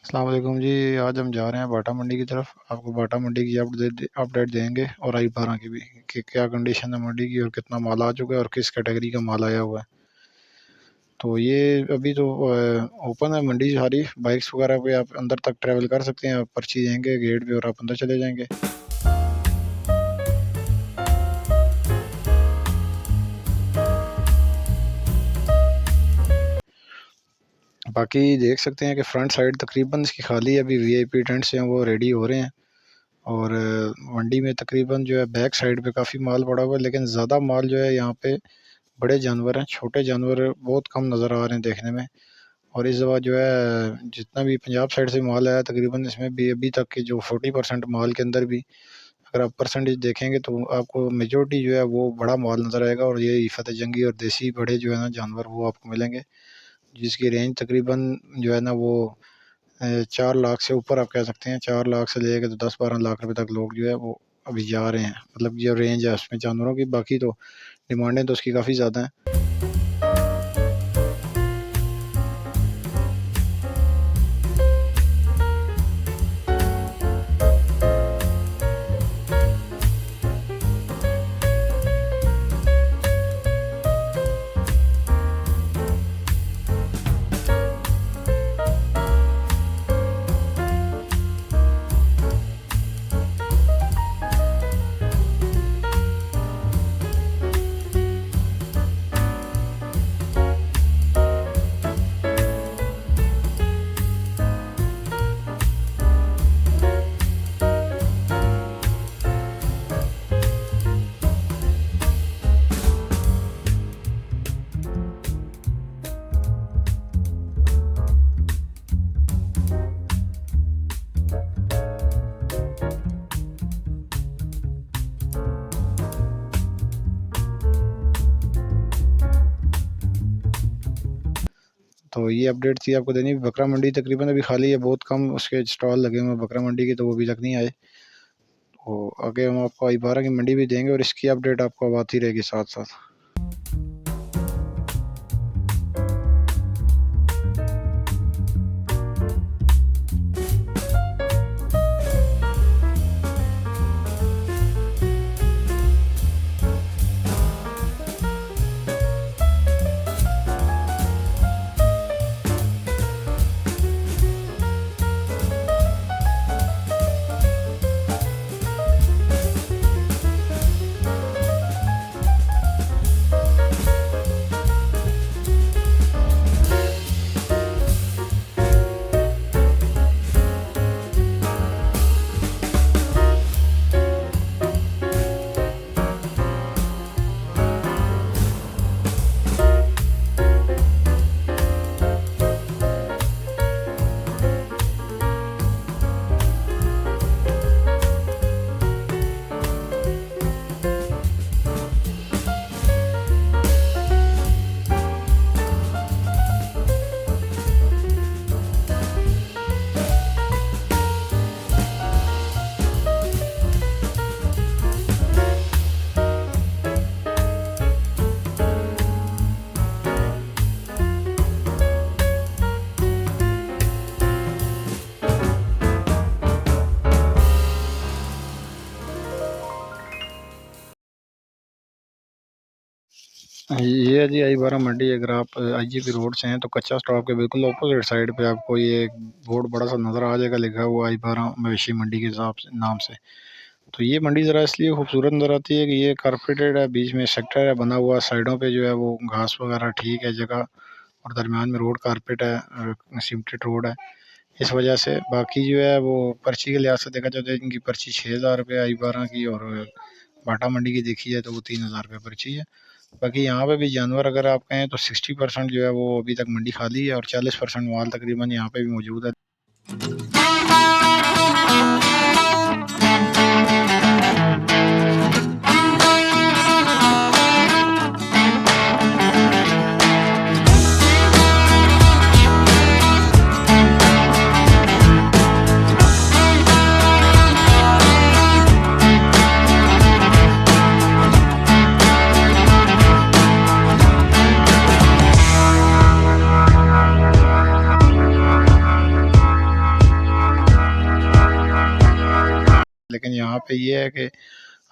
अस्सलाम वालेकुम जी। आज हम जा रहे हैं बाटा मंडी की तरफ। आपको बाटा मंडी की अपडेट देंगे और आई 12 की भी कि क्या कंडीशन है मंडी की और कितना माल आ चुका है और किस कैटेगरी का माल आया हुआ है। तो ये अभी तो ओपन है मंडी सारी। बाइक्स वगैरह पे आप अंदर तक ट्रैवल कर सकते हैं। आप पर्ची देंगे गेट पे और आप अंदर चले जाएंगे। बाकी देख सकते हैं कि फ्रंट साइड तकरीबन इसकी खाली है। अभी वीआईपी टेंट्स हैं वो रेडी हो रहे हैं। और मंडी में तकरीबन जो है बैक साइड पे काफ़ी माल पड़ा हुआ है, लेकिन ज़्यादा माल जो है यहाँ पे बड़े जानवर हैं। छोटे जानवर बहुत कम नज़र आ रहे हैं देखने में। और इस दफ़ा जो है जितना भी पंजाब साइड से माल आया तकरीबन इसमें भी अभी तक के जो 40% माल के अंदर भी अगर आप परसेंटेज देखेंगे तो आपको मेजोरिटी जो है वो बड़ा माल नज़र आएगा। और ये फतेह जंगी और देसी बड़े जो है ना जानवर वो आपको मिलेंगे, जिसकी रेंज तकरीबन जो है ना वो 4 लाख से ऊपर आप कह सकते हैं। 4 लाख से लेकर तो 10-12 लाख रुपए तक लोग जो है वो अभी जा रहे हैं। मतलब जो रेंज है उसमें जानवरों की। बाकी तो डिमांडें तो उसकी काफ़ी ज़्यादा हैं। तो ये अपडेट थी आपको देनी। बकरा मंडी तकरीबन अभी खाली है, बहुत कम उसके स्टॉल लगे हुए हैं बकरा मंडी के, तो वो अभी तक नहीं आए। तो आगे हम आपको आई 12 की मंडी भी देंगे और इसकी अपडेट आपको अब आती रहेगी साथ साथ। ये है जी आई 12 मंडी। अगर आप आईजीपी रोड से हैं तो कच्चा स्टॉप के बिल्कुल अपोजिट साइड पे आपको ये बोर्ड बड़ा सा नज़र आ जाएगा, लिखा हुआ आई 12 मवेशी मंडी के हिसाब से नाम से। तो ये मंडी ज़रा इसलिए खूबसूरत नज़र आती है कि ये कारपेटेड है, बीच में सेक्टर है बना हुआ, साइडों पे जो है वो घास वगैरह ठीक है जगह, और दरमियान में रोड कारपेट है, सीमेंटेड रोड है इस वजह से। बाकी जो है वो पर्ची के लिहाज से देखा जाए तो इनकी पर्ची 6,000 रुपये आई 12 की, और बाटा मंडी की देखी जाए तो वो 3,000 रुपये पर्ची है। बाकी यहाँ पे भी जानवर अगर आप कहें तो 60% जो है वो अभी तक मंडी खाली है और 40% माल तकरीबन यहाँ पे भी मौजूद है। लेकिन यहाँ पे ये है कि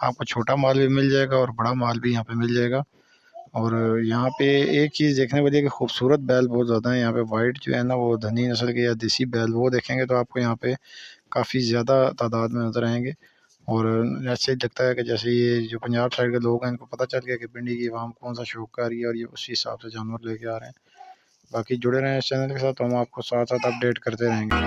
आपको छोटा माल भी मिल जाएगा और बड़ा माल भी यहाँ पे मिल जाएगा। और यहाँ पे एक चीज़ देखने वाली है कि खूबसूरत बैल बहुत ज़्यादा है यहाँ पे। वाइट जो है ना वो धनी नस्ल के या देसी बैल वो देखेंगे तो आपको यहाँ पे काफ़ी ज़्यादा तादाद में नज़र आएंगे। और ऐसे लगता है कि जैसे ये जो पंजाब साइड के लोग हैं इनको पता चल गया कि पिंडी की आवाम कौन सा शौक कर रही है और ये उसी हिसाब से जानवर लेके आ रहे हैं। बाकी जुड़े रहें इस चैनल के साथ, तो हम आपको साथ साथ अपडेट करते रहेंगे।